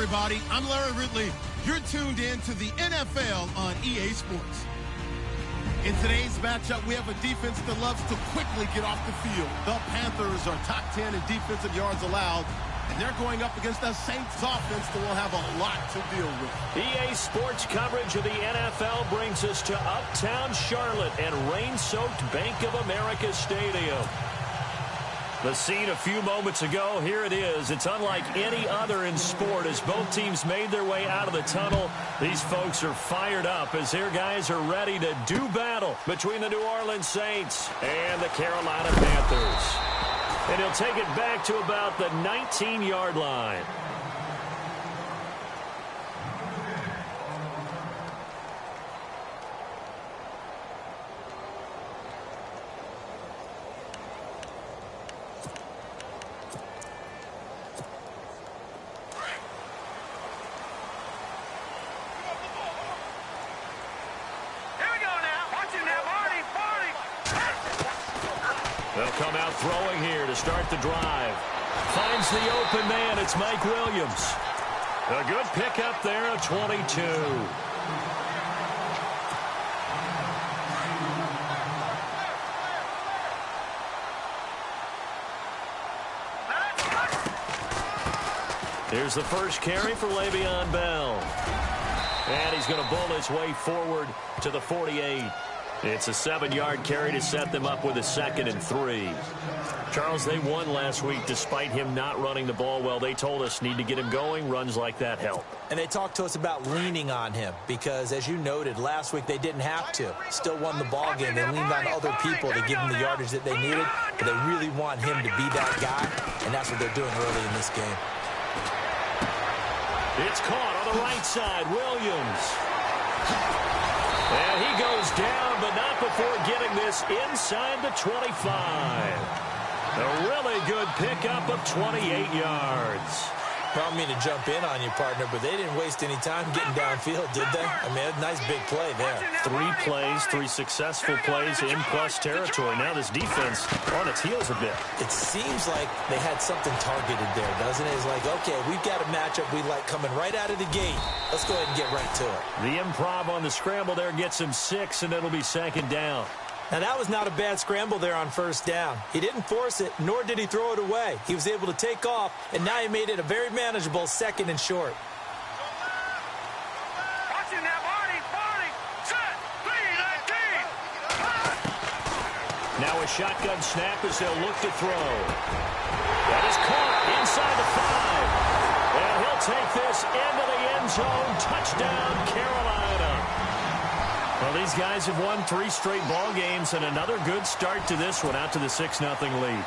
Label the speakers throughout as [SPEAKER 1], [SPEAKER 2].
[SPEAKER 1] everybody. I'm Larry Ridley. You're tuned in to the NFL on EA Sports. In today's matchup, we have a defense that loves to quickly get off the field. The Panthers are top 10 in defensive yards allowed, and they're going up against a Saints offense that will have a lot to deal with.
[SPEAKER 2] EA Sports coverage of the NFL brings us to Uptown Charlotte and rain-soaked Bank of America Stadium. The scene a few moments ago, here it is. It's unlike any other in sport as both teams made their way out of the tunnel. These folks are fired up as their guys are ready to do battle between the New Orleans Saints and the Carolina Panthers. And he'll take it back to about the 19-yard line. They'll come out throwing here to start the drive. Finds the open man. It's Mike Williams. A good pickup there of 22. Here's the first carry for Le'Veon Bell. And he's going to bull his way forward to the 48. It's a 7-yard carry to set them up with a 2nd and 3. Charles, they won last week despite him not running the ball well. They told us need to get him going. Runs like that help.
[SPEAKER 3] And they talked to us about leaning on him because, as you noted, last week they didn't have to. Still won the ball game. They leaned on other people to give them the yardage that they needed, but they really want him to be that guy, and that's what they're doing early in this game.
[SPEAKER 2] It's caught on the right side. Williams. And he goes down, but not before getting this inside the 25. A really good pickup of 28 yards.
[SPEAKER 3] I don't mean to jump in on you, partner, but they didn't waste any time getting downfield, did they? I mean, a nice big play there.
[SPEAKER 2] 3 plays, 3 successful plays in plus territory. Now this defense on its heels a bit.
[SPEAKER 3] It seems like they had something targeted there, doesn't it? It's like, okay, we've got a matchup we like coming right out of the gate. Let's go ahead and get right to it.
[SPEAKER 2] The improv on the scramble there gets him 6, and it'll be 2nd down.
[SPEAKER 3] Now, that was not a bad scramble there on 1st down. He didn't force it, nor did he throw it away. He was able to take off, and now he made it a very manageable 2nd and short.
[SPEAKER 4] Watching that, Marty, set, 3-19.
[SPEAKER 2] Now a shotgun snap as they'll look to throw. That is caught inside the 5. And he'll take this into the end zone. Touchdown, Carolina. Well, these guys have won 3 straight ball games and another good start to this one out to the 6-0 lead.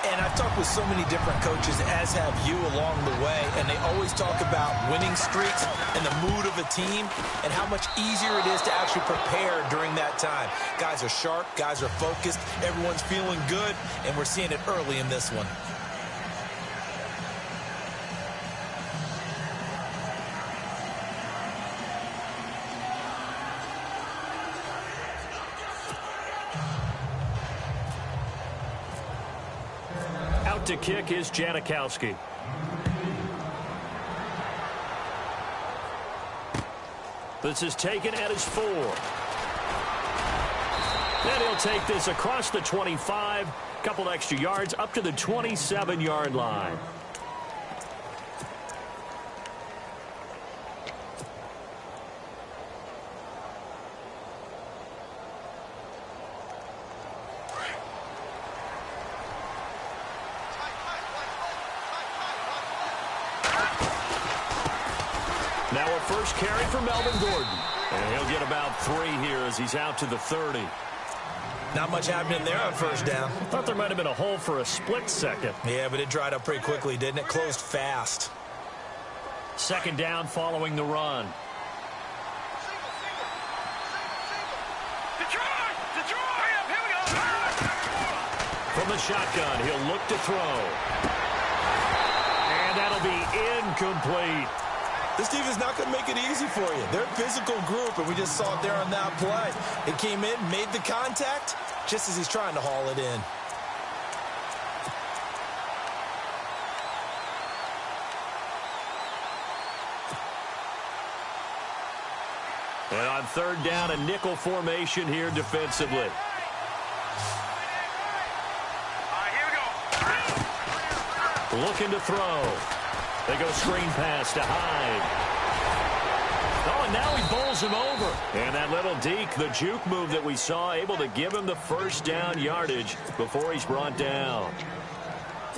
[SPEAKER 3] And I've talked with so many different coaches, as have you along the way, and they always talk about winning streaks and the mood of a team and how much easier it is to actually prepare during that time. Guys are sharp, guys are focused, everyone's feeling good, and we're seeing it early in this one.
[SPEAKER 2] To kick is Janikowski. This is taken at his 4. Then he'll take this across the 25, couple extra yards up to the 27-yard line. Now a first carry for Melvin Gordon. And he'll get about 3 here as he's out to the 30.
[SPEAKER 3] Not much happening there on 1st down.
[SPEAKER 2] Thought there might have been a hole for a split second.
[SPEAKER 3] Yeah, but it dried up pretty quickly, didn't it? Closed fast.
[SPEAKER 2] 2nd down following the run.
[SPEAKER 4] Here we go.
[SPEAKER 2] From the shotgun, he'll look to throw. And that'll be incomplete.
[SPEAKER 3] This defense is not going to make it easy for you. They're a physical group, and we just saw it there on that play. It came in, made the contact, just as he's trying to haul it in.
[SPEAKER 2] And on third down, a nickel formation here defensively.
[SPEAKER 4] All right, here we go.
[SPEAKER 2] Looking to throw. They go screen pass to Hyde. Oh, and now he bowls him over. And that little deke, the juke move that we saw, able to give him the first down yardage before he's brought down.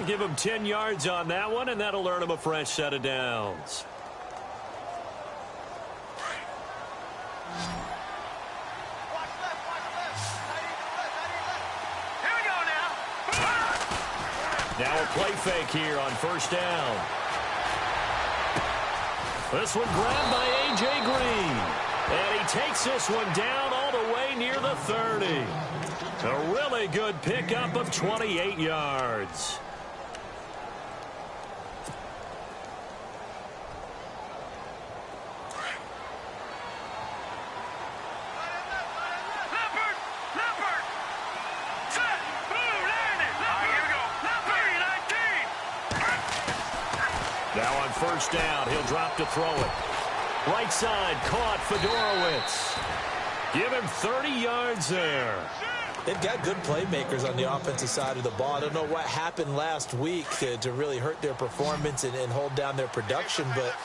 [SPEAKER 2] Give him 10 yards on that one, and that'll earn him a fresh set of downs.
[SPEAKER 4] Here we go now.
[SPEAKER 2] Now a play fake here on first down. This one grabbed by A.J. Green. And he takes this one down all the way near the 30. A really good pickup of 28 yards. Now on first down, he'll drop to throw it. Right side, caught Fedorowicz. Give him 30 yards there.
[SPEAKER 3] They've got good playmakers on the offensive side of the ball. I don't know what happened last week to really hurt their performance and hold down their production, but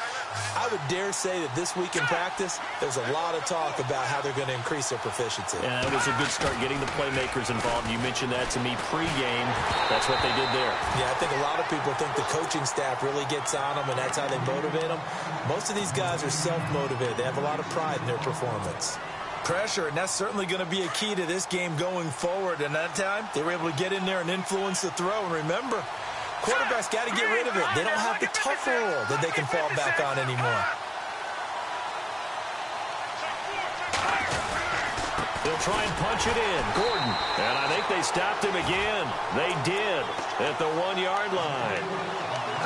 [SPEAKER 3] I would dare say that this week in practice, there's a lot of talk about how they're going to increase their proficiency.
[SPEAKER 2] Yeah, it was a good start getting the playmakers involved. You mentioned that to me pregame. That's what they did there.
[SPEAKER 3] Yeah, I think a lot of people think the coaching staff really gets on them, and that's how they motivate them. Most of these guys are self-motivated. They have a lot of pride in their performance. Pressure, and that's certainly going to be a key to this game going forward. And that time, they were able to get in there and influence the throw. And remember, quarterbacks got to get rid of it. They don't have the tough roll that they can fall back on anymore.
[SPEAKER 2] They'll try and punch it in. Gordon. And I think they stopped him again. They did at the 1-yard line.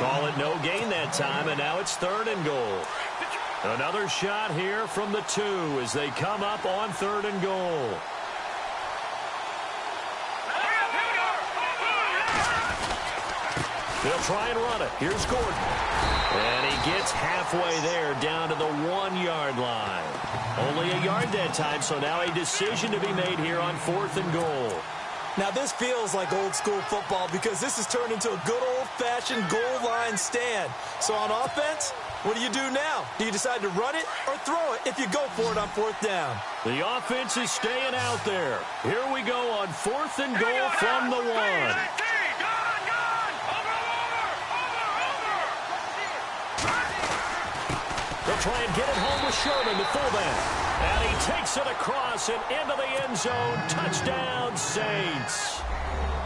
[SPEAKER 2] Call it no gain that time, and now it's 3rd and goal. Another shot here from the 2 as they come up on 3rd and goal. They'll try and run it. Here's Gordon. And he gets halfway there down to the 1-yard line. Only a yard that time, so now a decision to be made here on 4th and goal.
[SPEAKER 3] Now, this feels like old-school football because this has turned into a good old-fashioned goal line stand. So on offense, what do you do now? Do you decide to run it or throw it if you go for it on 4th down?
[SPEAKER 2] The offense is staying out there. Here we go on 4th and goal from the 1. They'll try and get it home with Sherman, the fullback. And he takes it across and into the end zone. Touchdown, Saints.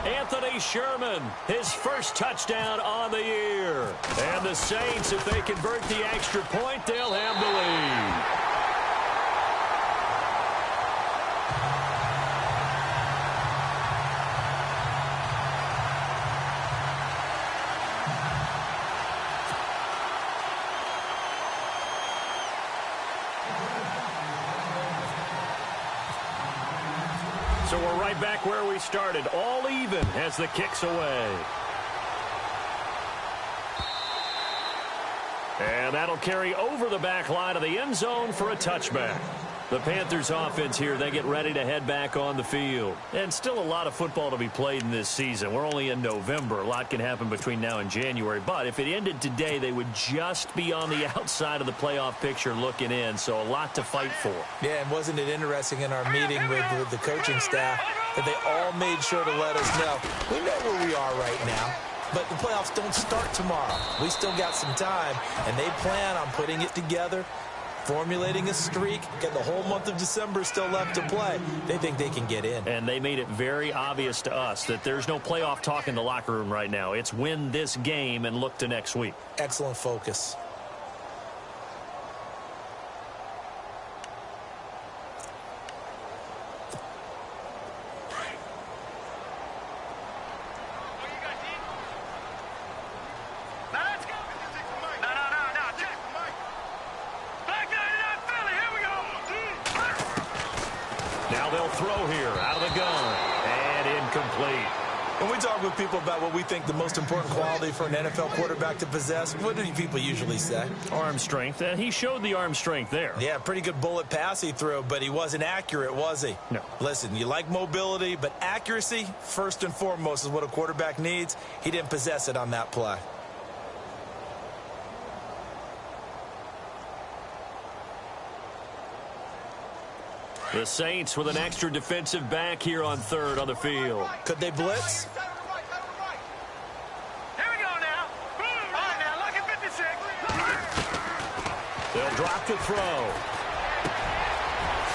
[SPEAKER 2] Anthony Sherman, his first touchdown on the year. And the Saints, if they convert the extra point, they'll have the lead. So we're right back where we started, all even as the kick's away. And that'll carry over the back line of the end zone for a touchback. The Panthers offense here, they get ready to head back on the field. And still a lot of football to be played in this season. We're only in November. A lot can happen between now and January. But if it ended today, they would just be on the outside of the playoff picture looking in. So a lot to fight for.
[SPEAKER 3] Yeah, and wasn't it interesting in our meeting with the coaching staff that they all made sure to let us know, we know where we are right now. But the playoffs don't start tomorrow. We still got some time, and they plan on putting it together, formulating a streak, get the whole month of December still left to play. They think they can get in.
[SPEAKER 2] And they made it very obvious to us that there's no playoff talk in the locker room right now. It's win this game and look to next week.
[SPEAKER 3] Excellent focus. When we talk with people about what we think the most important quality for an NFL quarterback to possess, what do people usually say?
[SPEAKER 2] Arm strength, and he showed the arm strength there.
[SPEAKER 3] Yeah, pretty good bullet pass he threw, but he wasn't accurate, was he?
[SPEAKER 2] No.
[SPEAKER 3] Listen, you like mobility, but accuracy, first and foremost, is what a quarterback needs. He didn't possess it on that play.
[SPEAKER 2] The Saints with an extra defensive back here on third on the field.
[SPEAKER 3] Could they blitz?
[SPEAKER 4] Here we go now. All right, now, look at 56.
[SPEAKER 2] They'll drop to throw.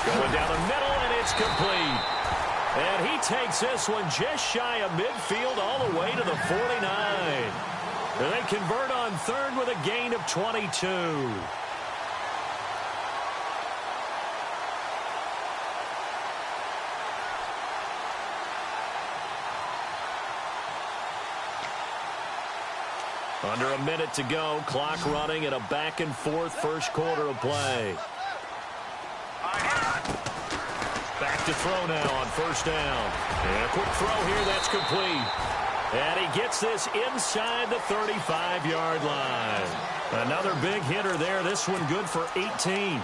[SPEAKER 2] Going down the middle, and it's complete. And he takes this one just shy of midfield all the way to the 49. And they convert on third with a gain of 22. Under a minute to go, clock running in a back-and-forth first quarter of play. Back to throw now on first down. And a quick throw here, that's complete. And he gets this inside the 35-yard line. Another big hitter there, this one good for 18.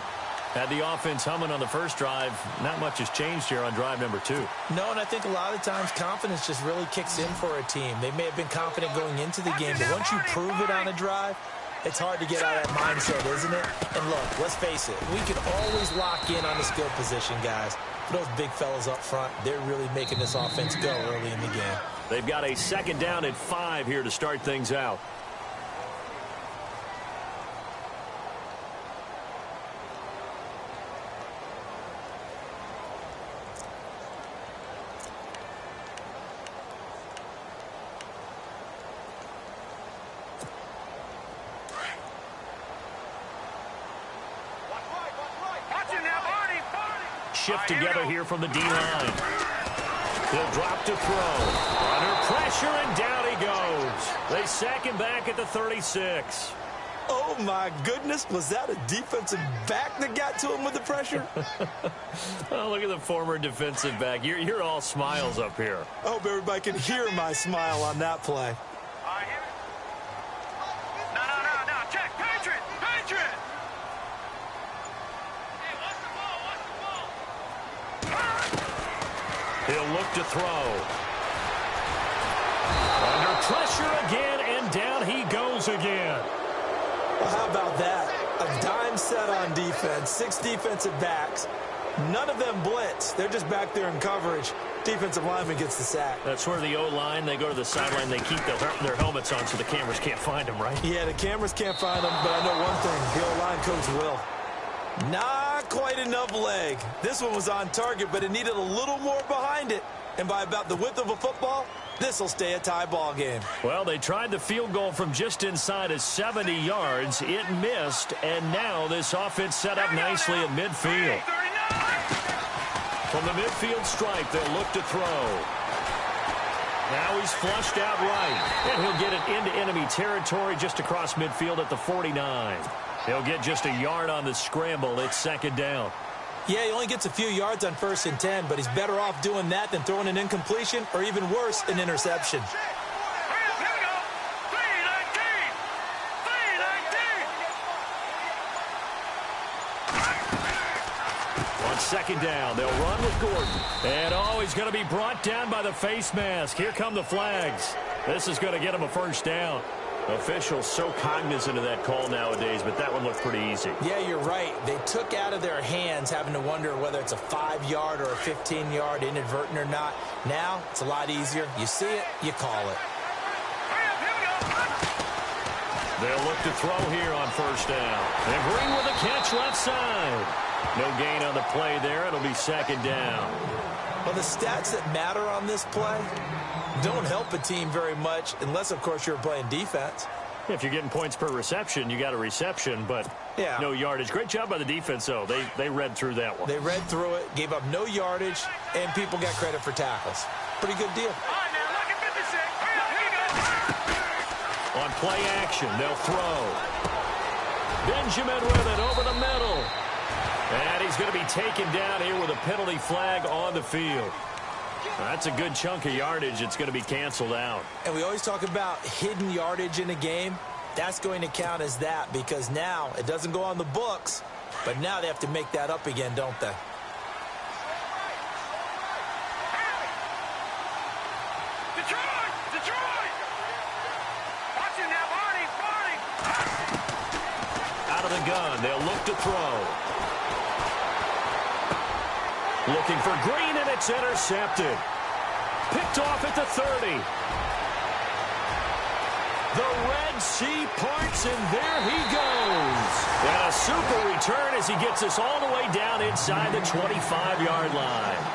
[SPEAKER 2] Had the offense humming on the first drive. Not much has changed here on drive number 2.
[SPEAKER 3] No, and I think a lot of times confidence just really kicks in for a team. They may have been confident going into the game, but once you prove it on a drive, it's hard to get out of that mindset, isn't it? And look, let's face it, we can always lock in on the skill position, guys. Those big fellas up front, they're really making this offense go early in the game.
[SPEAKER 2] They've got a second down at 5 here to start things out. Shift together here from the D-line. He'll drop to throw. Under pressure, and down he goes. They sack him back at the 36.
[SPEAKER 3] Oh, my goodness. Was that a defensive back that got to him with the pressure?
[SPEAKER 2] Oh, look at the former defensive back. You're all smiles up here.
[SPEAKER 3] I hope everybody can hear my smile on that play.
[SPEAKER 4] No. Check. Patriot.
[SPEAKER 2] He'll look to throw. Under pressure again, and down he goes again.
[SPEAKER 3] Well, how about that? A dime set on defense, 6 defensive backs. None of them blitz. They're just back there in coverage. Defensive lineman gets the sack.
[SPEAKER 2] That's where the O-line, they go to the sideline, they keep their helmets on so the cameras can't find them, right?
[SPEAKER 3] Yeah, the cameras can't find them, but I know one thing. The O-line coach will. Not quite enough leg. This one was on target, but it needed a little more behind it. And by about the width of a football, this will stay a tie ball game.
[SPEAKER 2] Well, they tried the field goal from just inside of 70 yards. It missed, and now this offense set up nicely at midfield. From the midfield stripe, they'll look to throw. Now he's flushed out right, and he'll get it into enemy territory just across midfield at the 49. He'll get just a yard on the scramble. It's second down.
[SPEAKER 3] Yeah, he only gets a few yards on 1st and 10, but he's better off doing that than throwing an incompletion or even worse, an interception.
[SPEAKER 2] On second down, they'll run with Gordon. And, he's going to be brought down by the face mask. Here come the flags. This is going to get him a first down. Officials so cognizant of that call nowadays, but that one looked pretty easy.
[SPEAKER 3] Yeah, you're right. They took out of their hands having to wonder whether it's a 5-yard or a 15-yard inadvertent or not. Now, it's a lot easier. You see it, you call it.
[SPEAKER 2] They'll look to throw here on first down. And Green with a catch left side. No gain on the play there. It'll be second down.
[SPEAKER 3] Well, the stats that matter on this play don't help a team very much unless, of course, you're playing defense.
[SPEAKER 2] If you're getting points per reception, you got a reception, but no yardage. Great job by the defense, though. They read through that one.
[SPEAKER 3] They read through it, gave up no yardage, and people got credit for tackles. Pretty good deal.
[SPEAKER 2] On play action, they'll throw. Benjamin with it over the middle. And he's going to be taken down here with a penalty flag on the field. That's a good chunk of yardage. It's going to be canceled out.
[SPEAKER 3] And we always talk about hidden yardage in a game. That's going to count as that because now it doesn't go on the books, but now they have to make that up again, don't they?
[SPEAKER 4] Detroit! Watch him now, Barney!
[SPEAKER 2] Out of the gun, they'll look to throw. Looking for Green, and it's intercepted. Picked off at the 30. The Red Sea parts, and there he goes. And a super return as he gets us all the way down inside the 25-yard line.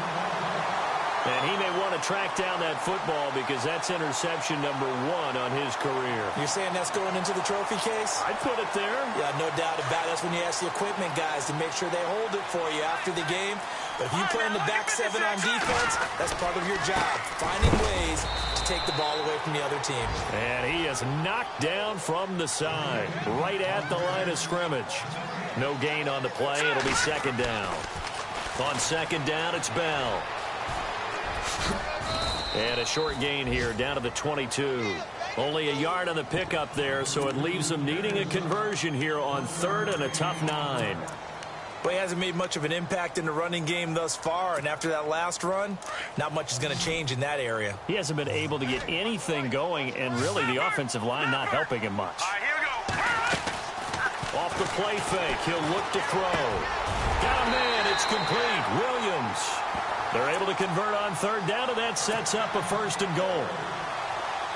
[SPEAKER 2] And he may want to track down that football because that's interception number 1 on his career.
[SPEAKER 3] You're saying that's going into the trophy case?
[SPEAKER 2] I'd put it there.
[SPEAKER 3] Yeah, no doubt about it. That's when you ask the equipment guys to make sure they hold it for you after the game. But if you play in the back 7 on defense, that's part of your job, finding ways to take the ball away from the other team.
[SPEAKER 2] And he is knocked down from the side, right at the line of scrimmage. No gain on the play. It'll be second down. On second down, it's Bell. And a short gain here, down to the 22. Only a yard on the pickup there, so it leaves them needing a conversion here on 3rd and a tough 9.
[SPEAKER 3] But he hasn't made much of an impact in the running game thus far, and after that last run, not much is going to change in that area.
[SPEAKER 2] He hasn't been able to get anything going, and really the offensive line not helping him much.
[SPEAKER 4] All right, here we go.
[SPEAKER 2] Off the play fake, he'll look to throw. Got a man, it's complete. Williams. They're able to convert on 3rd down, and that sets up a 1st and goal.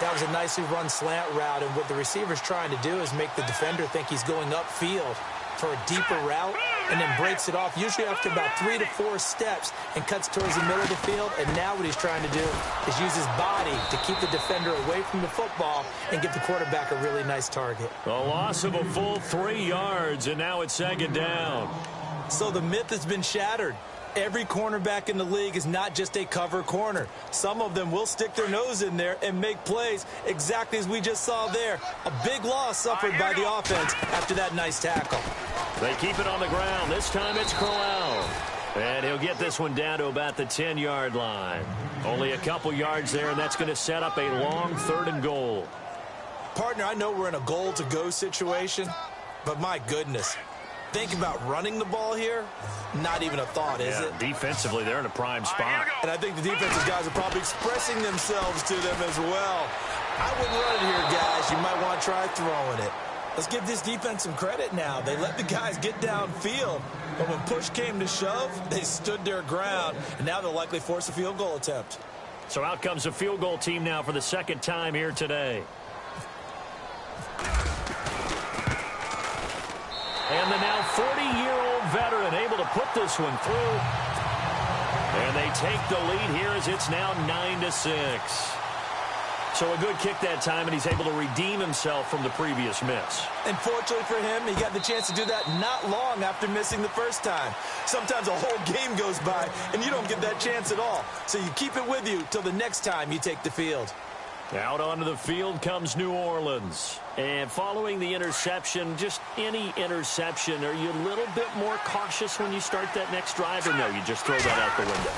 [SPEAKER 3] That was a nicely run slant route, and what the receiver's trying to do is make the defender think he's going upfield for a deeper route, and then breaks it off, usually after about 3 to 4 steps, and cuts towards the middle of the field. And now what he's trying to do is use his body to keep the defender away from the football and get the quarterback a really nice target.
[SPEAKER 2] A loss of a full 3 yards, and now it's second down.
[SPEAKER 3] So the myth has been shattered. Every cornerback in the league is not just a cover corner. Some of them will stick their nose in there and make plays exactly as we just saw there. A big loss suffered by the offense after that nice tackle.
[SPEAKER 2] They keep it on the ground. This time it's Corral. And he'll get this one down to about the 10-yard line. Only a couple yards there, and that's going to set up a long 3rd and goal.
[SPEAKER 3] Partner, I know we're in a goal-to-go situation, but my goodness. Think about running the ball here, not even a thought, is it?
[SPEAKER 2] Defensively, they're in a prime spot.
[SPEAKER 3] And I think the defensive guys are probably expressing themselves to them as well. I wouldn't run it here, guys. You might want to try throwing it. Let's give this defense some credit now. They let the guys get downfield, but when push came to shove, they stood their ground, and now they'll likely force a field goal attempt.
[SPEAKER 2] So out comes a field goal team now for the 2nd time here today. And the now 40-year-old veteran able to put this one through. And they take the lead here as it's now 9-6. So a good kick that time, and he's able to redeem himself from the previous miss.
[SPEAKER 3] And fortunately for him, he got the chance to do that not long after missing the first time. Sometimes a whole game goes by, and you don't get that chance at all. So you keep it with you till the next time you take the field.
[SPEAKER 2] Out onto the field comes New Orleans. And following the interception, just any interception, are you a little bit more cautious when you start that next drive, or no, you just throw that out the window?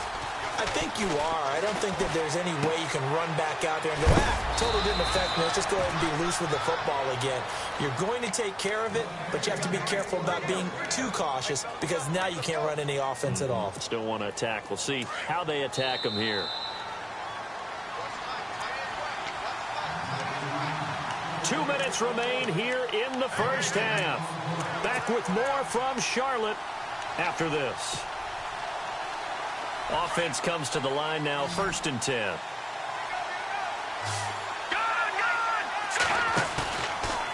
[SPEAKER 3] I think you are. I don't think that there's any way you can run back out there and go, totally didn't affect me. Let's just go ahead and be loose with the football again. You're going to take care of it, but you have to be careful about being too cautious because now you can't run any offense at all.
[SPEAKER 2] Still want to attack. We'll see how they attack them here. 2 minutes remain here in the first half. Back with more from Charlotte after this. Offense comes to the line now, 1st and 10.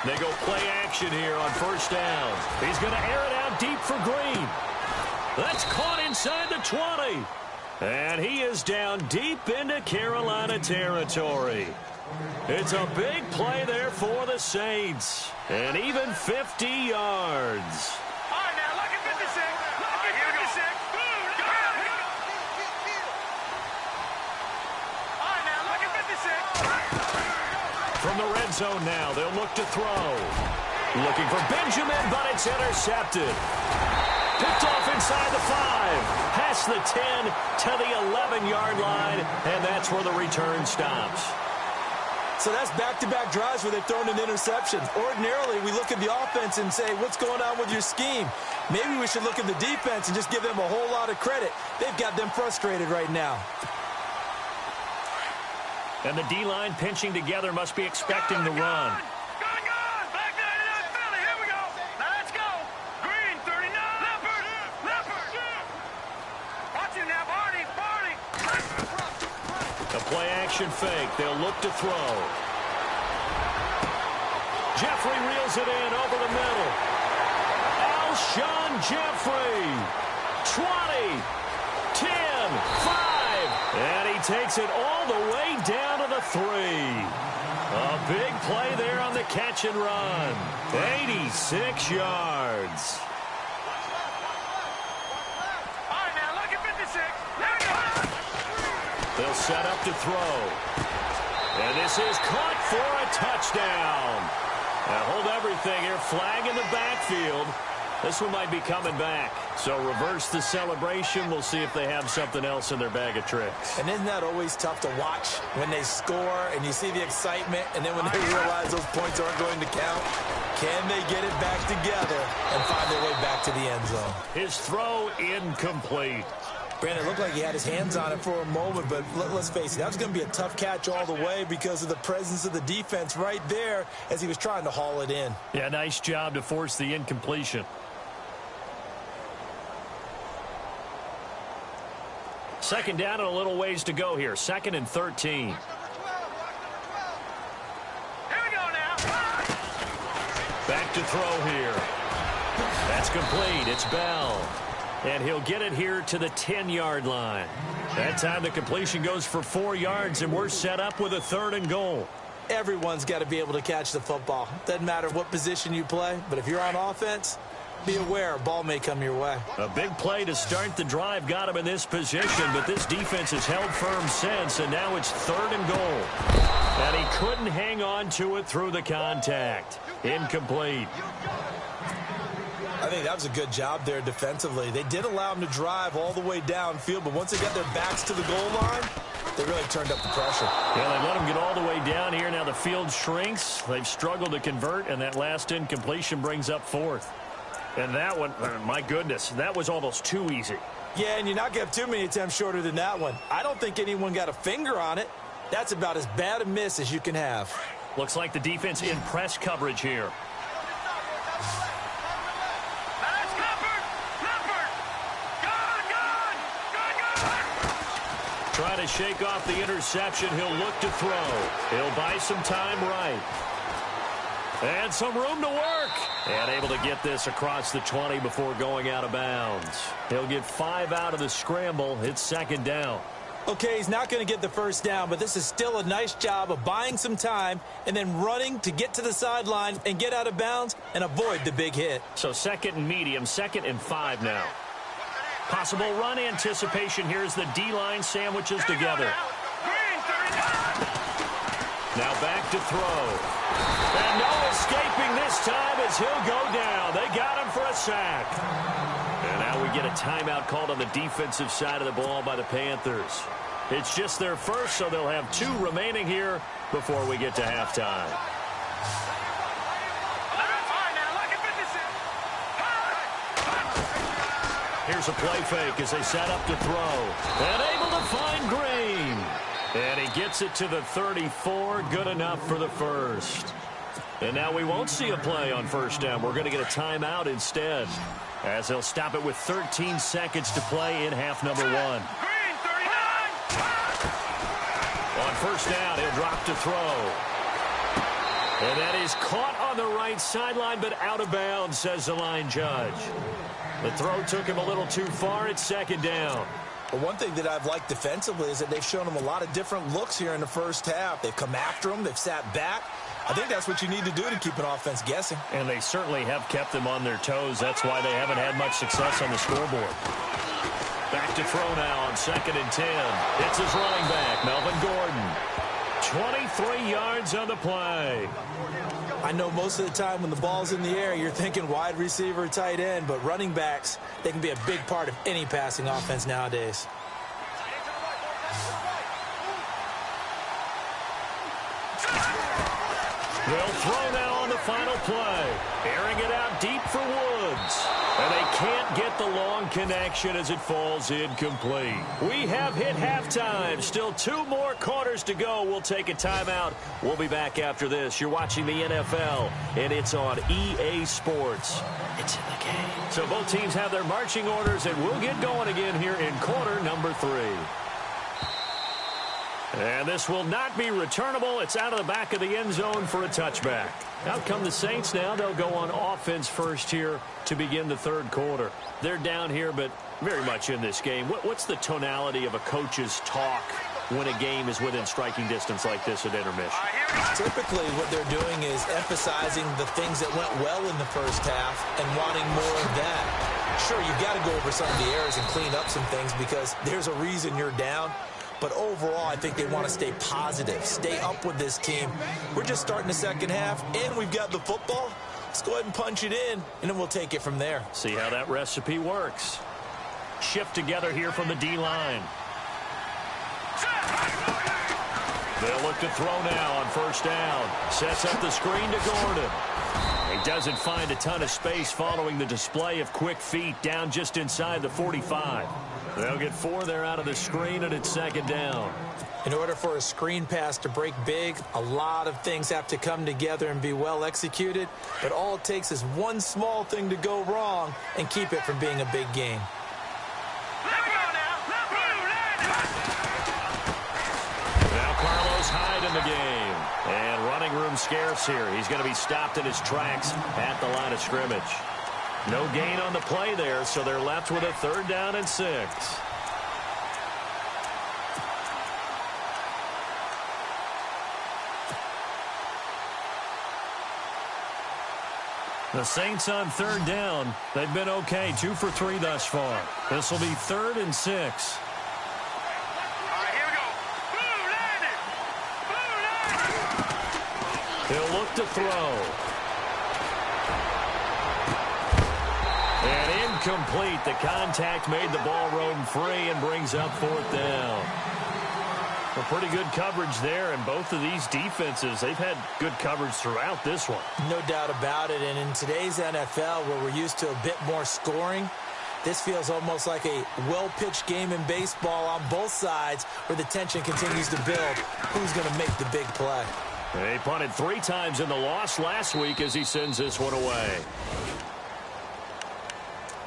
[SPEAKER 2] They go play action here on 1st down. He's going to air it out deep for Green. That's caught inside the 20. And he is down deep into Carolina territory. It's a big play there for the Saints. And even 50 yards.
[SPEAKER 4] All right, now, look at 56. Look at 56. All right, now, look at 56.
[SPEAKER 2] From the red zone now, they'll look to throw. Looking for Benjamin, but it's intercepted. Picked off inside the 5, past the 10 to the 11-yard line, and that's where the return stops.
[SPEAKER 3] So that's back-to-back drives where they've thrown an interception. Ordinarily, we look at the offense and say, what's going on with your scheme? Maybe we should look at the defense and just give them a whole lot of credit. They've got them frustrated right now.
[SPEAKER 2] And the D-line pinching together must be expecting the run.
[SPEAKER 4] Back there to that Philly. Here we go. Now let's go. Green, 39. Leopard. Watch him now, Barney.
[SPEAKER 2] A play-action fake. They'll look to throw. Jeffrey reels it in over the middle. Alshon Jeffrey. 20, 10, 5. And he takes it all the way down to the 3. A big play there on the catch and run. 86 yards.
[SPEAKER 4] All right, now look at 56. There we go.
[SPEAKER 2] They'll set up to throw. And this is caught for a touchdown. Now hold everything here. Flag in the backfield. This one might be coming back. So reverse the celebration. We'll see if they have something else in their bag of tricks.
[SPEAKER 3] And isn't that always tough to watch when they score and you see the excitement, and then when they realize those points aren't going to count? Can they get it back together and find their way back to the end zone?
[SPEAKER 2] His throw incomplete.
[SPEAKER 3] Brandon, it looked like he had his hands on it for a moment, but let's face it, that was going to be a tough catch all the way because of the presence of the defense right there as he was trying to haul it in.
[SPEAKER 2] Yeah, nice job to force the incompletion. Second down and a little ways to go here. 2nd and 13.
[SPEAKER 4] Here we go now.
[SPEAKER 2] Back to throw here. That's complete. It's Bell. And he'll get it here to the 10-yard line. That time the completion goes for 4 yards, and we're set up with a 3rd and goal.
[SPEAKER 3] Everyone's got to be able to catch the football. Doesn't matter what position you play, but if you're on offense, be aware, a ball may come your way.
[SPEAKER 2] A big play to start the drive got him in this position, but this defense has held firm since, and now it's 3rd and goal. And he couldn't hang on to it through the contact. Incomplete.
[SPEAKER 3] I think that was a good job there defensively. They did allow him to drive all the way downfield, but once they got their backs to the goal line, they really turned up the pressure.
[SPEAKER 2] Yeah, they let him get all the way down here. Now the field shrinks. They've struggled to convert, and that last incompletion brings up 4th. And that one, my goodness, that was almost too easy.
[SPEAKER 3] Yeah, and you're not going to have too many attempts shorter than that one. I don't think anyone got a finger on it. That's about as bad a miss as you can have.
[SPEAKER 2] Looks like the defense in press coverage here.
[SPEAKER 4] That's Leopard. Gone.
[SPEAKER 2] Try to shake off the interception. He'll look to throw. He'll buy some time right. And some room to work. And able to get this across the 20 before going out of bounds. He'll get 5 out of the scramble. It's 2nd down.
[SPEAKER 3] Okay, he's not going to get the first down, but this is still a nice job of buying some time and then running to get to the sideline and get out of bounds and avoid the big hit.
[SPEAKER 2] So 2nd and medium, 2nd and 5 now. Possible run anticipation here as the D-line sandwiches together.
[SPEAKER 4] Green, 39.
[SPEAKER 2] Now back to throw. And no escaping this time as he'll go down. They got him for a sack. And now we get a timeout called on the defensive side of the ball by the Panthers. It's just their first, so they'll have 2 remaining here before we get to halftime.
[SPEAKER 4] All right, now look at 56.
[SPEAKER 2] Here's a play fake as they set up to throw. And able to find Green. And he gets it to the 34. Good enough for the first. And now we won't see a play on first down. We're going to get a timeout instead, as they'll stop it with 13 seconds to play in half number 1.
[SPEAKER 4] Green, 39.
[SPEAKER 2] On first down, he'll drop to throw. And that is caught on the right sideline, but out of bounds, says the line judge. The throw took him a little too far. It's 2nd down.
[SPEAKER 3] But one thing that I've liked defensively is that they've shown him a lot of different looks here in the first half. They've come after him. They've sat back. I think that's what you need to do to keep an offense guessing.
[SPEAKER 2] And they certainly have kept them on their toes. That's why they haven't had much success on the scoreboard. Back to throw now on 2nd and 10. It's his running back, Melvin Gordon. 23 yards on the play.
[SPEAKER 3] I know most of the time when the ball's in the air, you're thinking wide receiver, tight end, but running backs, they can be a big part of any passing offense nowadays.
[SPEAKER 2] They'll throw now on the final play. Airing it out deep for Woods. And they can't get the long connection as it falls incomplete. We have hit halftime. Still 2 more quarters to go. We'll take a timeout. We'll be back after this. You're watching the NFL, and it's on EA Sports. It's in the game. So both teams have their marching orders, and we'll get going again here in quarter number 3. And this will not be returnable. It's out of the back of the end zone for a touchback. Out come the Saints now. They'll go on offense first here to begin the third quarter. They're down here, but very much in this game. What's the tonality of a coach's talk when a game is within striking distance like this at intermission?
[SPEAKER 3] Typically, what they're doing is emphasizing the things that went well in the first half and wanting more of that. Sure, you've got to go over some of the errors and clean up some things because there's a reason you're down. But overall, I think they want to stay positive, stay up with this team. We're just starting the second half, and we've got the football. Let's go ahead and punch it in, and then we'll take it from there.
[SPEAKER 2] See how that recipe works. Shift together here from the D-line. They'll look to throw now on first down. Sets up the screen to Gordon. He doesn't find a ton of space following the display of quick feet down just inside the 45. They'll get 4 there out of the screen, and it's second down.
[SPEAKER 3] In order for a screen pass to break big, a lot of things have to come together and be well executed. But all it takes is one small thing to go wrong and keep it from being a big game.
[SPEAKER 2] Now Carlos Hyde in the game. And running room scarce here. He's going to be stopped in his tracks at the line of scrimmage. No gain on the play there, so they're left with a 3rd down and 6. The Saints on 3rd down. They've been okay, 2 for 3 thus far. This will be 3rd and 6.
[SPEAKER 4] All right, here we go. Blue landed.
[SPEAKER 2] He'll look to throw. And incomplete. The contact made the ball roam free and brings up 4th down. A pretty good coverage there, and both of these defenses, they've had good coverage throughout this one.
[SPEAKER 3] No doubt about it, and in today's NFL, where we're used to a bit more scoring, this feels almost like a well-pitched game in baseball on both sides where the tension continues to build. Who's going to make the big play?
[SPEAKER 2] They punted 3 times in the loss last week as he sends this one away.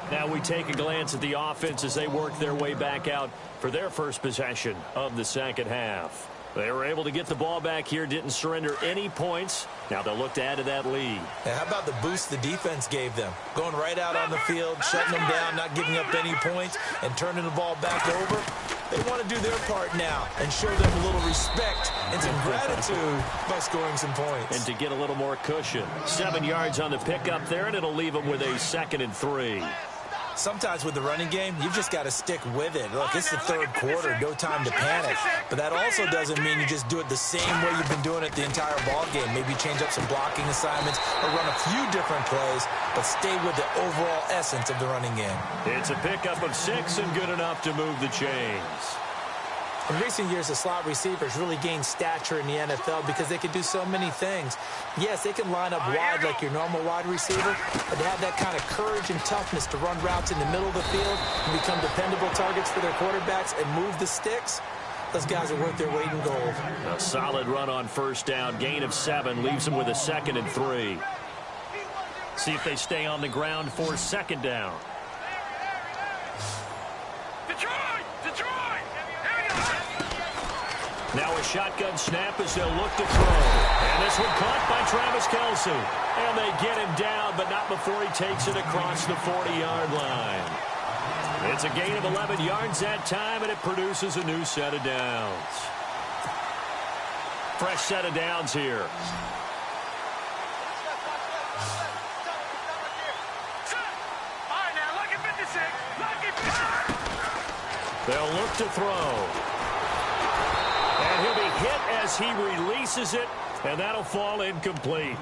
[SPEAKER 2] Now we take a glance at the offense as they work their way back out for their first possession of the second half. They were able to get the ball back here, didn't surrender any points. Now they'll look to add to that lead.
[SPEAKER 3] Now, how about the boost the defense gave them? Going right out on the field, shutting them down, not giving up any points, and turning the ball back over. They want to do their part now and show them a little respect and some gratitude by scoring some points.
[SPEAKER 2] And to get a little more cushion. 7 yards on the pickup there, and it'll leave them with a 2nd and 3.
[SPEAKER 3] Sometimes with the running game, you've just got to stick with it. Look, it's the 3rd quarter, no time to panic. But that also doesn't mean you just do it the same way you've been doing it the entire ball game. Maybe change up some blocking assignments or run a few different plays, but stay with the overall essence of the running game.
[SPEAKER 2] It's a pickup of 6 and good enough to move the chains.
[SPEAKER 3] In recent years, the slot receivers really gained stature in the NFL because they can do so many things. Yes, they can line up wide like your normal wide receiver, but to have that kind of courage and toughness to run routes in the middle of the field and become dependable targets for their quarterbacks and move the sticks, those guys are worth their weight in gold.
[SPEAKER 2] A solid run on first down, gain of 7, leaves them with a 2nd and 3. See if they stay on the ground for 2nd down. Now a shotgun snap as they'll look to throw. And this one caught by Travis Kelce. And they get him down, but not before he takes it across the 40-yard line. It's a gain of 11 yards that time, and it produces a new set of downs. Fresh set of downs here. They'll look to throw. And he'll be hit as he releases it, and that'll fall incomplete.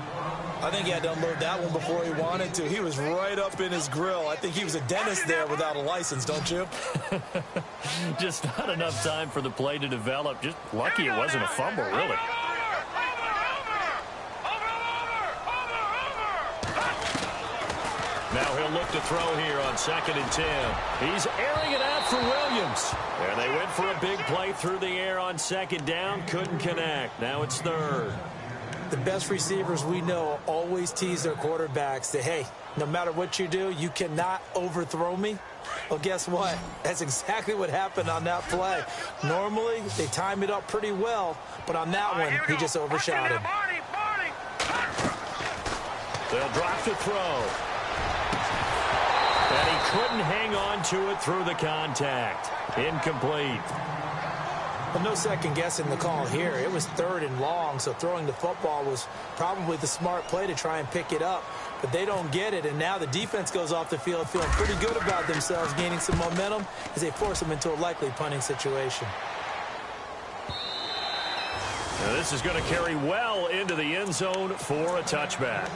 [SPEAKER 3] I think he had to unload that one before he wanted to. He was right up in his grill. I think he was a dentist there without a license, don't you?
[SPEAKER 2] Just not enough time for the play to develop. Just lucky it wasn't a fumble, really. Now he'll look to throw here on 2nd and 10. He's airing it out for Williams. And they went for a big play through the air on 2nd down. Couldn't connect. Now it's 3rd.
[SPEAKER 3] The best receivers we know always tease their quarterbacks that, hey, no matter what you do, you cannot overthrow me. Well, guess what? That's exactly what happened on that play. Normally, they time it up pretty well, but on that one, he just overshot him.
[SPEAKER 2] They'll drop to throw. And he couldn't hang on to it through the contact. Incomplete.
[SPEAKER 3] Well, no second guessing the call here. It was 3rd and long, so throwing the football was probably the smart play to try and pick it up. But they don't get it, and now the defense goes off the field feeling pretty good about themselves, gaining some momentum as they force them into a likely punting situation.
[SPEAKER 2] Now this is going to carry well into the end zone for a touchback.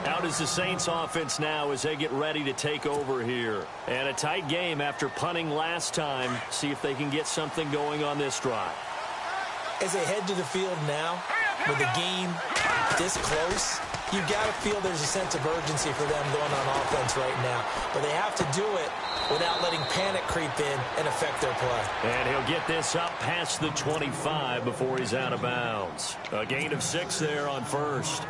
[SPEAKER 2] Out is the Saints offense now as they get ready to take over here. And a tight game after punting last time. See if they can get something going on this drive.
[SPEAKER 3] As they head to the field now, with the game this close, you've got to feel there's a sense of urgency for them going on offense right now. But they have to do it without letting panic creep in and affect their play.
[SPEAKER 2] And he'll get this up past the 25 before he's out of bounds. A gain of 6 there on 1st.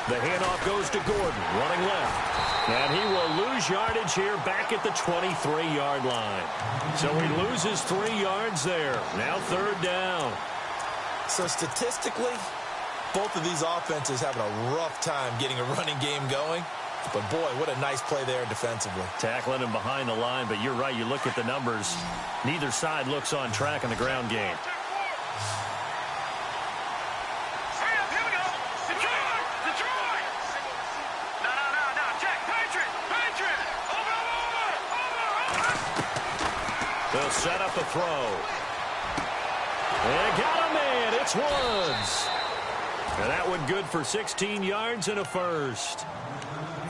[SPEAKER 2] The handoff goes to Gordon, running left. And he will lose yardage here back at the 23-yard line. So he loses 3 yards there. Now 3rd down.
[SPEAKER 3] So statistically, both of these offenses having a rough time getting a running game going. But, boy, what a nice play there defensively.
[SPEAKER 2] Tackling him behind the line, but you're right. You look at the numbers. Neither side looks on track in the ground game. They'll set up a throw. And got a man. It's Woods. And that one good for 16 yards and a 1st.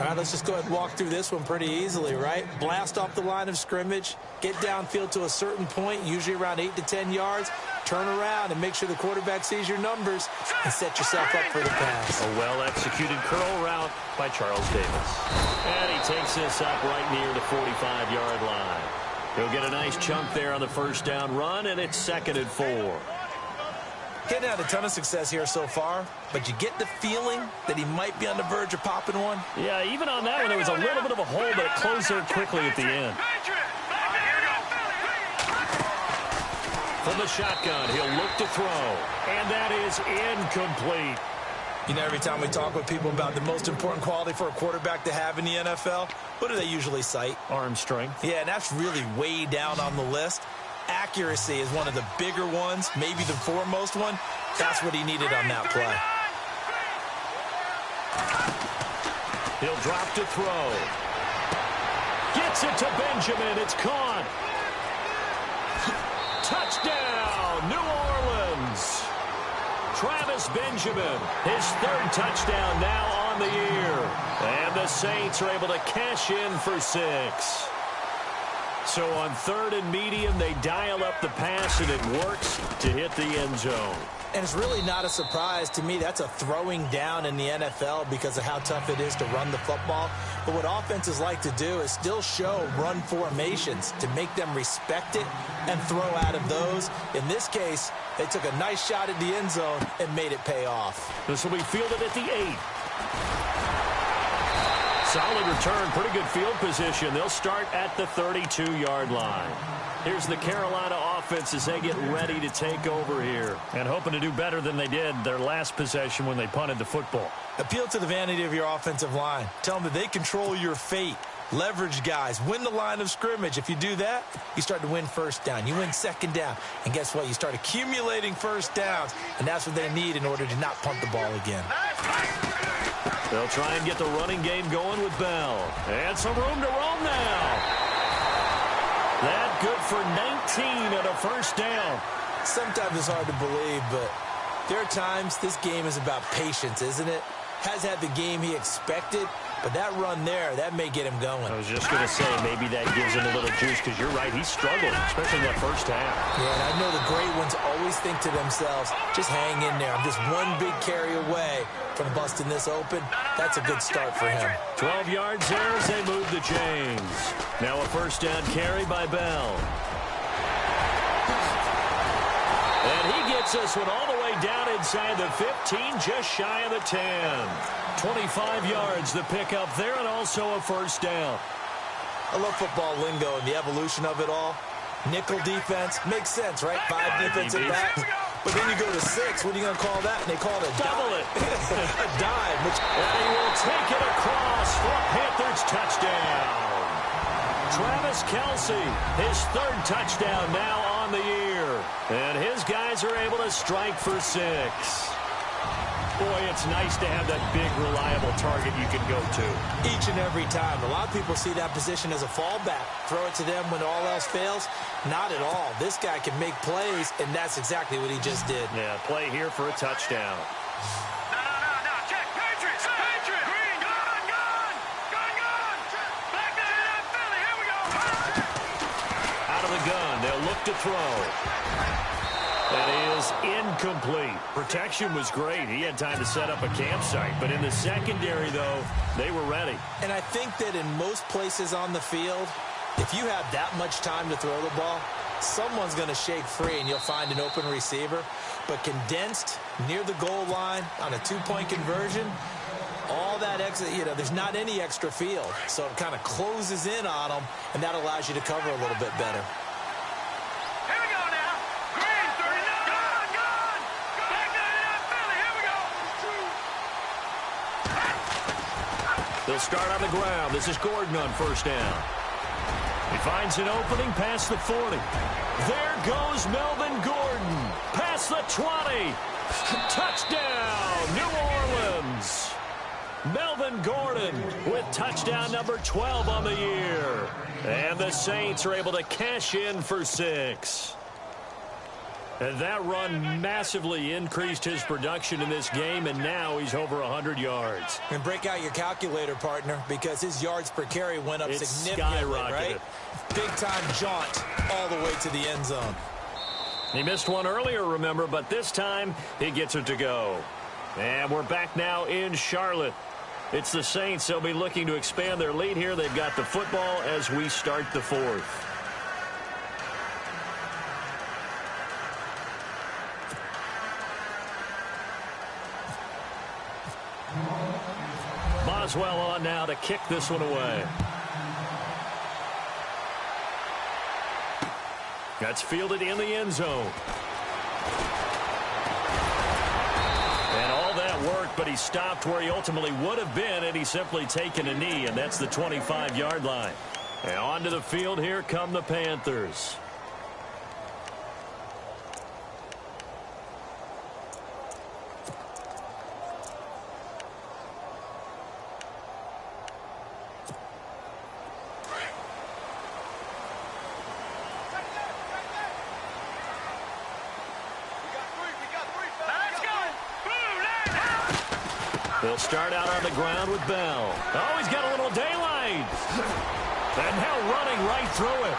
[SPEAKER 3] All right, let's just go ahead and walk through this one pretty easily, right? Blast off the line of scrimmage, get downfield to a certain point, usually around 8 to 10 yards, turn around and make sure the quarterback sees your numbers and set yourself up for the pass.
[SPEAKER 2] A well-executed curl route by Charles Davis. And he takes this up right near the 45-yard line. He'll get a nice chunk there on the 1st down run, and it's 2nd and 4.
[SPEAKER 3] Getting had a ton of success here so far, but you get the feeling that he might be on the verge of popping one.
[SPEAKER 2] Yeah, even on that one, there was a little bit of a hole, but it closed there quickly at the end. From the shotgun, he'll look to throw, and that is incomplete.
[SPEAKER 3] You know, every time we talk with people about the most important quality for a quarterback to have in the NFL, what do they usually cite?
[SPEAKER 2] Arm strength.
[SPEAKER 3] Yeah, and that's really way down on the list. Accuracy is one of the bigger ones, maybe the foremost one. That's what he needed on that play.
[SPEAKER 2] He'll drop to throw. Gets it to Benjamin. It's caught. Touchdown, New Orleans. Travis Benjamin, his 3rd touchdown now on the year. And the Saints are able to cash in for 6. So on 3rd and medium, they dial up the pass, and it works to hit the end zone.
[SPEAKER 3] And it's really not a surprise to me. That's a throwing down in the NFL because of how tough it is to run the football. But what offenses like to do is still show run formations to make them respect it and throw out of those. In this case, they took a nice shot at the end zone and made it pay off.
[SPEAKER 2] This will be fielded at the 8. Solid return, pretty good field position. They'll start at the 32-yard line. Here's the Carolina offense as they get ready to take over here. And hoping to do better than they did their last possession when they punted the football.
[SPEAKER 3] Appeal to the vanity of your offensive line. Tell them that they control your fate. Leverage guys. Win the line of scrimmage. If you do that, you start to win 1st down. You win 2nd down. And guess what? You start accumulating 1st downs. And that's what they need in order to not punt the ball again.
[SPEAKER 2] They'll try and get the running game going with Bell. And some room to roam now. That good for 19 and a first down.
[SPEAKER 3] Sometimes it's hard to believe, but there are times this game is about patience, isn't it? Has had the game he expected, but that run there, that may get him going.
[SPEAKER 2] I was just going to say, maybe that gives him a little juice, because you're right, he struggled, especially in that first half.
[SPEAKER 3] Yeah, and I know the great ones always think to themselves, just hang in there. I'm just one big carry away from busting this open. That's a good start for him.
[SPEAKER 2] 12 yards there as they move the chains. Now a first down carry by Bell. And he gets this one all the way down inside the 15, just shy of the 10. 25 yards the pickup there, and also a first down.
[SPEAKER 3] I love football lingo and the evolution of it all. Nickel defense makes sense, right? 5 defensive backs. But then you go to 6. What are you going to call that? And they call it a
[SPEAKER 2] double
[SPEAKER 3] dive.
[SPEAKER 2] it.
[SPEAKER 3] A dive.
[SPEAKER 2] And he will take it across for a Panthers touchdown. Travis Kelce, his 3rd touchdown now on the year. And his guys are able to strike for 6. Boy, it's nice to have that big, reliable target you can go to.
[SPEAKER 3] Each and every time. A lot of people see that position as a fallback. Throw it to them when all else fails. Not at all. This guy can make plays, and that's exactly what he just did.
[SPEAKER 2] Yeah, play here for a touchdown.
[SPEAKER 4] No. Check. Patriots. Green. Gun. Back there in Philly. Here we go.
[SPEAKER 2] Out of the gun. They'll look to throw. That is incomplete. Protection was great. He had time to set up a campsite. But in the secondary, though, they were ready.
[SPEAKER 3] And I think that in most places on the field, if you have that much time to throw the ball, someone's going to shake free and you'll find an open receiver. But condensed near the goal line on a 2-point conversion, all that extra, there's not any extra field. So it kind of closes in on them, and that allows you to cover a little bit better.
[SPEAKER 4] Here we go now. Green, 39. Gun. Back there in Philly. Here we go.
[SPEAKER 2] They'll start on the ground. This is Gordon on first down. He finds an opening past the 40. There goes Melvin Gordon. Past the 20. Touchdown, New Orleans. Melvin Gordon with touchdown number 12 on the year. And the Saints are able to cash in for 6. And that run massively increased his production in this game, and now he's over 100 yards.
[SPEAKER 3] And break out your calculator, partner, because his yards per carry went up significantly, right? Big-time jaunt all the way to the end zone.
[SPEAKER 2] He missed one earlier, remember, but this time he gets it to go. And we're back now in Charlotte. It's the Saints. They'll be looking to expand their lead here. They've got the football as we start the 4th. Boswell on now to kick this one away. That's fielded in the end zone. And all that worked, but he stopped where he ultimately would have been, and he's simply taken a knee, and that's the 25-yard line. And onto the field, here come the Panthers. They'll start out on the ground with Bell. Oh, he's got a little daylight. And now running right through it.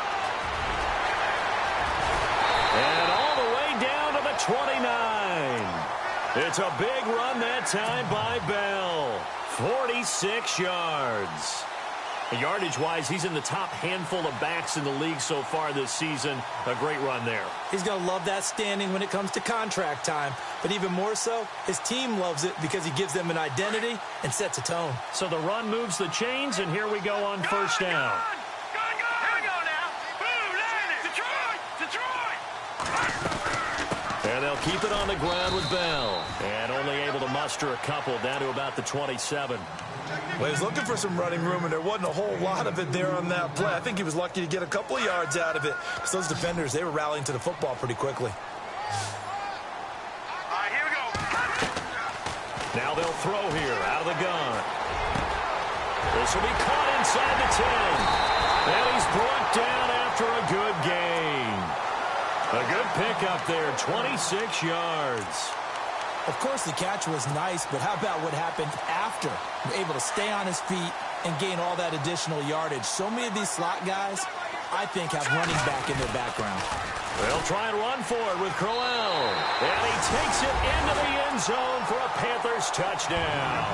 [SPEAKER 2] And all the way down to the 29. It's a big run that time by Bell. 46 yards. Yardage-wise, he's in the top handful of backs in the league so far this season. A great run there.
[SPEAKER 3] He's going to love that standing when it comes to contract time. But even more so, his team loves it because he gives them an identity and sets a tone.
[SPEAKER 2] So the run moves the chains, and here we go on first down.
[SPEAKER 4] Here we go now. Boom, landed. Detroit.
[SPEAKER 2] And they'll keep it on the ground with Bell. And only able to muster a couple down to about the 27.
[SPEAKER 3] Well, he was looking for some running room, and there wasn't a whole lot of it there on that play. I think he was lucky to get a couple of yards out of it. Because those defenders, they were rallying to the football pretty quickly.
[SPEAKER 4] All right, here we go.
[SPEAKER 2] Now they'll throw here out of the gun. This will be caught inside the 10. And he's brought down at after a good gain. A good pickup there, 26 yards.
[SPEAKER 3] Of course, the catch was nice, but how about what happened after? Able to stay on his feet and gain all that additional yardage. So many of these slot guys, I think, have running back in their background.
[SPEAKER 2] They'll try and run for it with Crowell. And he takes it into the end zone for a Panthers touchdown.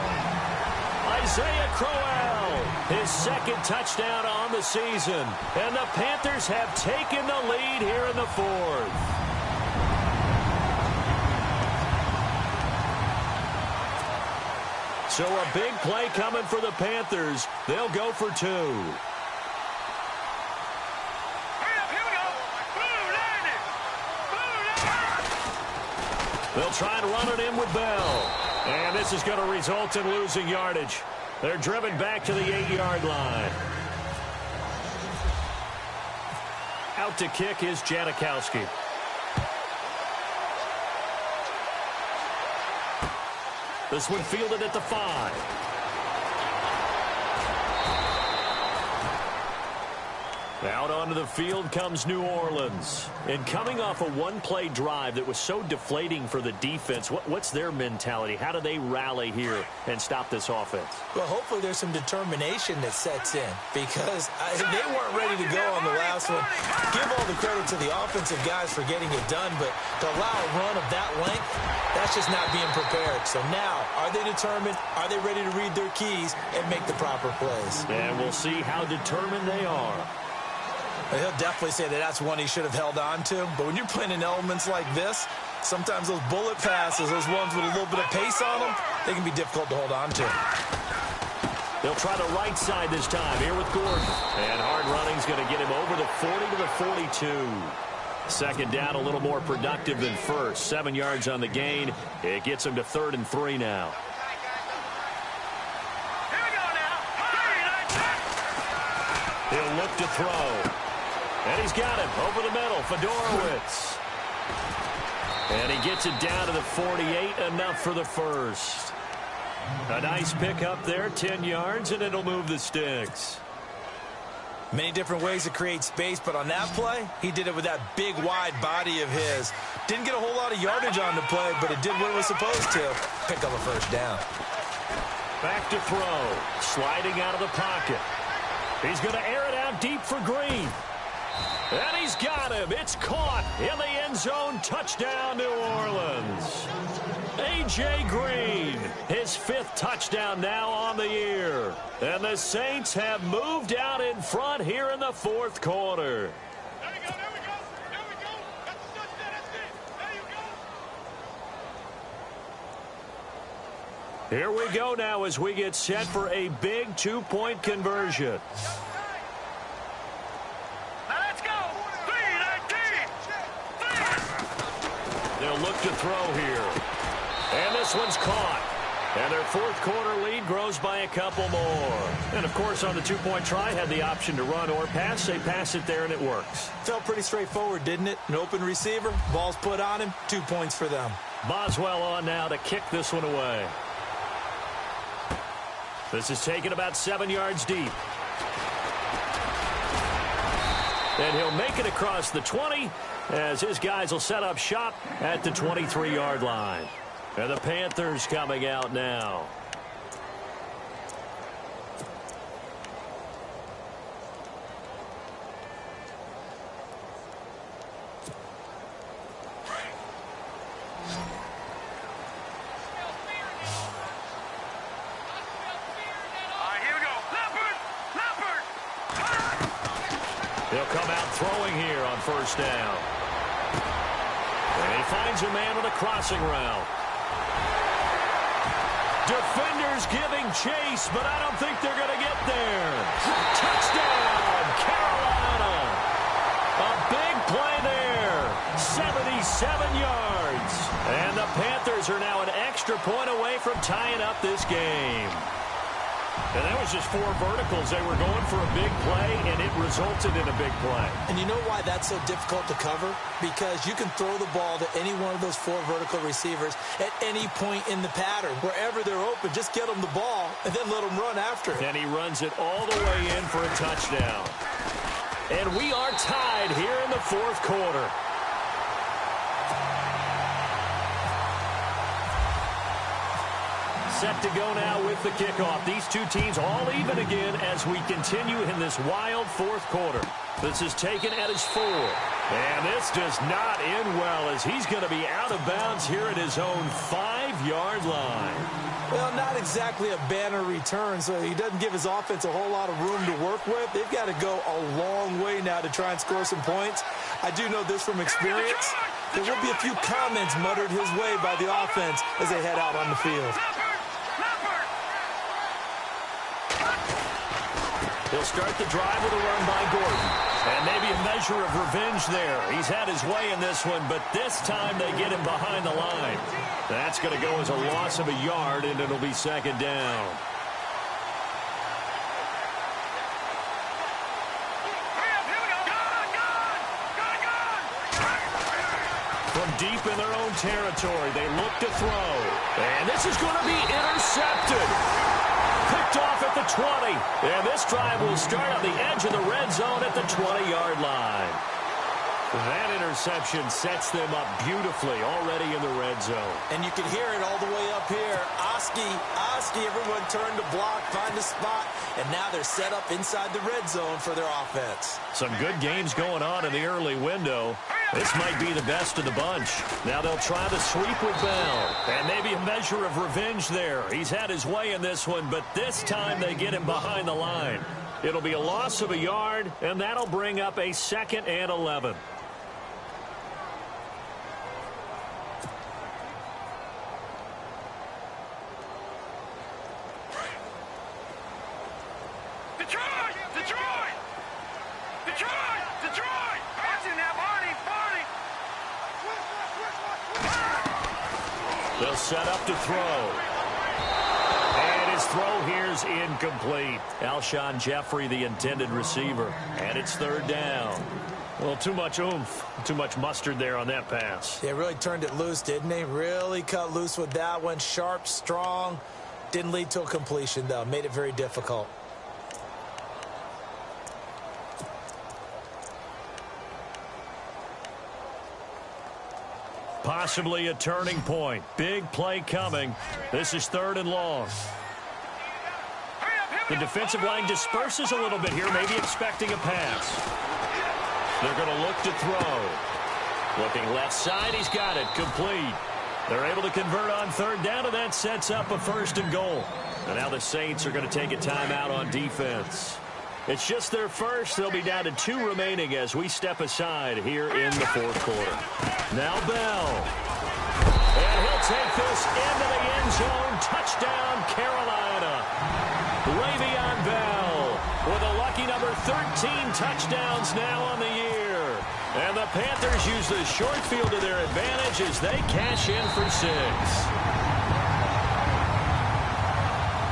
[SPEAKER 2] Isaiah Crowell, his second touchdown on the season. And the Panthers have taken the lead here in the fourth. So a big play coming for the Panthers. They'll go for two. They'll try and run it in with Bell. And this is going to result in losing yardage. They're driven back to the 8-yard line. Out to kick is Janikowski. This one fielded at the 5. Out onto the field comes New Orleans. And coming off a one-play drive that was so deflating for the defense, what's their mentality? How do they rally here and stop this offense?
[SPEAKER 3] Well, hopefully there's some determination that sets in because they weren't ready to go on the last one. Give all the credit to the offensive guys for getting it done, but to allow a run of that length, that's just not being prepared. So now, are they determined? Are they ready to read their keys and make the proper plays?
[SPEAKER 2] And we'll see how determined they are.
[SPEAKER 3] He'll definitely say that that's one he should have held on to. But when you're playing in elements like this, sometimes those bullet passes, those ones with a little bit of pace on them, they can be difficult to hold on to.
[SPEAKER 2] They'll try the right side this time here with Gordon. And hard running's going to get him over the 40 to the 42. Second down, a little more productive than first. 7 yards on the gain. It gets him to 3rd and 3 now. He'll look to throw. And he's got him over the middle, Fedorowicz. And he gets it down to the 48, enough for the first. A nice pickup there, 10 yards, and it'll move the sticks.
[SPEAKER 3] Many different ways to create space, but on that play, he did it with that big, wide body of his. Didn't get a whole lot of yardage on the play, but it did what it was supposed to. Pick up a first down.
[SPEAKER 2] Back to throw. Sliding out of the pocket. He's going to air it out deep for Green. And he's got him. It's caught in the end zone. Touchdown, New Orleans. A.J. Green, his 5th touchdown now on the year. And the Saints have moved out in front here in the 4th quarter. Here we go now as we get set for a big 2-point conversion. They'll look to throw here. And this one's caught. And their 4th quarter lead grows by a couple more. And, of course, on the 2-point try, had the option to run or pass. They pass it there, and it works.
[SPEAKER 3] Felt pretty straightforward, didn't it? An open receiver, ball's put on him, 2 points for them.
[SPEAKER 2] Boswell on now to kick this one away. This is taken about 7 yards deep. And he'll make it across the 20 as his guys will set up shop at the 23-yard line. And the Panthers coming out now. They'll come out throwing here on first down. And he finds a man with a crossing route. Defenders giving chase, but I don't think they're going to get there. Touchdown, Carolina. A big play there. 77 yards. And the Panthers are now an extra point away from tying up this game. And that was just 4 verticals. They were going for a big play, and it resulted in a big play.
[SPEAKER 3] And you know why that's so difficult to cover? Because you can throw the ball to any one of those 4 vertical receivers at any point in the pattern. Wherever they're open, just get them the ball and then let them run after it.
[SPEAKER 2] And he runs it all the way in for a touchdown. And we are tied here in the fourth quarter. Set to go now with the kickoff. These two teams all even again as we continue in this wild fourth quarter. This is taken at his 4. And this does not end well as he's going to be out of bounds here at his own 5-yard line.
[SPEAKER 3] Well, not exactly a banner return, so he doesn't give his offense a whole lot of room to work with. They've got to go a long way now to try and score some points. I do know this from experience. There will be a few comments muttered his way by the offense as they head out on the field.
[SPEAKER 2] He'll start the drive with a run by Gordon. And maybe a measure of revenge there. He's had his way in this one, but this time they get him behind the line. That's going to go as a loss of a yard, and it'll be second down. From deep in their own territory, they look to throw. And this is going to be intercepted. Picked off at the 20. And this drive will start on the edge of the red zone at the 20-yard line. That interception sets them up beautifully already in the red zone.
[SPEAKER 3] And you can hear it all the way up here. Oski, everyone turned to block, find a spot, and now they're set up inside the red zone for their offense.
[SPEAKER 2] Some good games going on in the early window. This might be the best of the bunch. Now they'll try the sweep with Bell. And maybe a measure of revenge there. He's had his way in this one, but this time they get him behind the line. It'll be a loss of a yard, and that'll bring up a 2nd and 11. They'll set up to throw. And his throw here's incomplete. Alshon Jeffrey, the intended receiver. And it's 3rd down. Well, too much oomph, too much mustard there on that pass.
[SPEAKER 3] They really turned it loose, didn't they? Really cut loose with that one. Sharp, strong. Didn't lead to a completion, though. Made it very difficult.
[SPEAKER 2] Possibly a turning point. Big play coming. This is 3rd and long. The defensive line disperses a little bit here, maybe expecting a pass. They're going to look to throw. Looking left side, he's got it. Complete. They're able to convert on 3rd down, and that sets up a 1st and goal. And now the Saints are going to take a timeout on defense. It's just their first. They'll be down to 2 remaining as we step aside here in the 4th quarter. Now Bell. And he'll take this into the end zone. Touchdown, Carolina. Le'Veon Bell with a lucky number 13 touchdowns now on the year. And the Panthers use the short field to their advantage as they cash in for 6.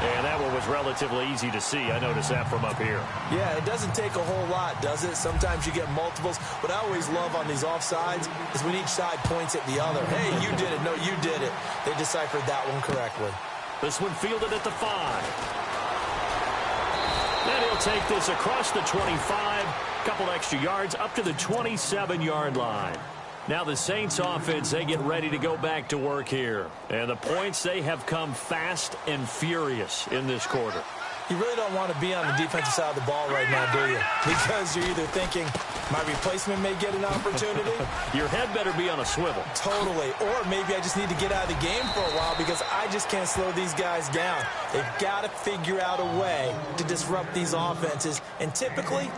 [SPEAKER 2] And that one was relatively easy to see. I noticed that from up here.
[SPEAKER 3] Yeah, it doesn't take a whole lot, does it? Sometimes you get multiples. What I always love on these offsides is when each side points at the other. Hey, you did it. No, you did it. They deciphered that one correctly.
[SPEAKER 2] This one fielded at the 5. Then he'll take this across the 25. Couple extra yards up to the 27-yard line. Now the Saints offense, they get ready to go back to work here. And the points, they have come fast and furious in this quarter.
[SPEAKER 3] You really don't want to be on the defensive side of the ball right now, do you? Because you're either thinking, my replacement may get an opportunity.
[SPEAKER 2] Your head better be on a swivel.
[SPEAKER 3] Totally. Or maybe I just need to get out of the game for a while because I just can't slow these guys down. They've got to figure out a way to disrupt these offenses. And typically,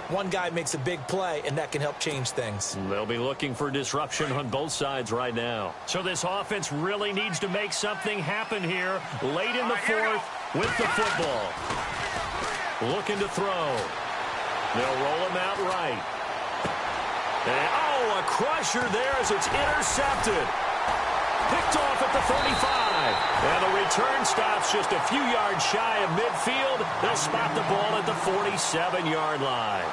[SPEAKER 3] one guy makes a big play, and that can help change things.
[SPEAKER 2] They'll be looking for disruption on both sides right now. So this offense really needs to make something happen here late in the 4th with the football. Looking to throw. They'll roll him out right. And, a crusher there as it's intercepted. Picked off at the 35. And the return stops just a few yards shy of midfield. They'll spot the ball at the 47-yard line.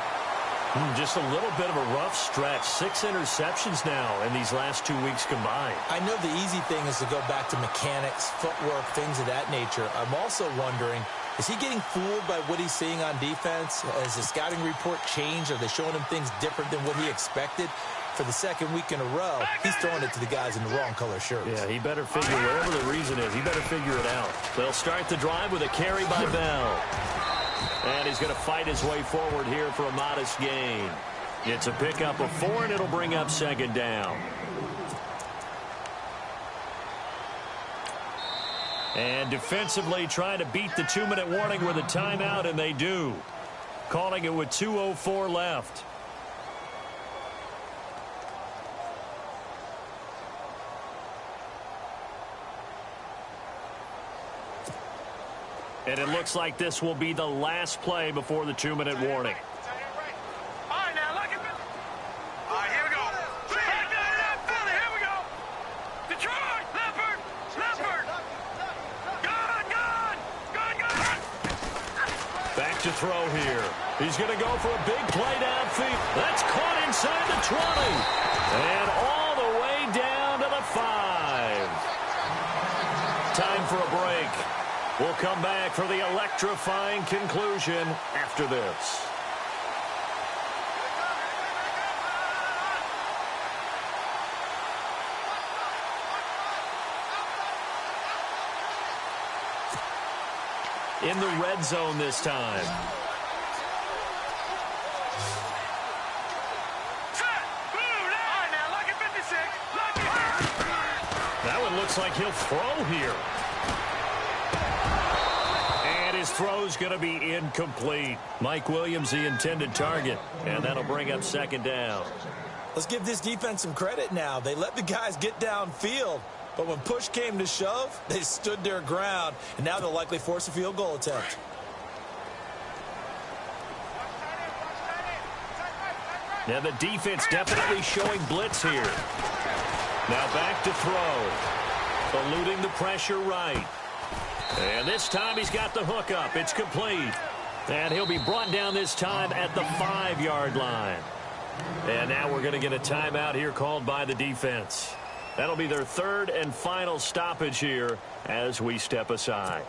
[SPEAKER 2] Just a little bit of a rough stretch. 6 interceptions now in these last 2 weeks combined.
[SPEAKER 3] I know the easy thing is to go back to mechanics, footwork, things of that nature. I'm also wondering Is he getting fooled by what he's seeing on defense? Has the scouting report changed? Are they showing him things different than what he expected? For the second week in a row, he's throwing it to the guys in the wrong color shirts.
[SPEAKER 2] Yeah, he better figure, whatever the reason is, he better figure it out. They'll start the drive with a carry by Bell. And he's going to fight his way forward here for a modest gain. It's a pickup of 4, and it'll bring up second down. And defensively trying to beat the 2-minute warning with a timeout, and they do. Calling it with 2:04 left. And it looks like this will be the last play before the 2-minute warning.
[SPEAKER 4] All right, now look at this. All right, here we go. Back down to that Philly. Here we go. Detroit, Leopard. Gun.
[SPEAKER 2] Back to throw here. He's going to go for a big play downfield. That's caught inside the 20. And all the way down to the 5. Time for a break. We'll come back for the electrifying conclusion after this. In the red zone this time. That one looks like he'll throw here. His throw's going to be incomplete. Mike Williams, the intended target, and that'll bring up second down.
[SPEAKER 3] Let's give this defense some credit now. They let the guys get downfield, but when push came to shove, they stood their ground, and now they'll likely force a field goal attempt.
[SPEAKER 2] Now the defense definitely showing blitz here. Now back to throw. Eluding the pressure right. And this time he's got the hook up. It's complete. And he'll be brought down this time at the 5-yard line. And now we're going to get a timeout here called by the defense. That'll be their third and final stoppage here as we step aside.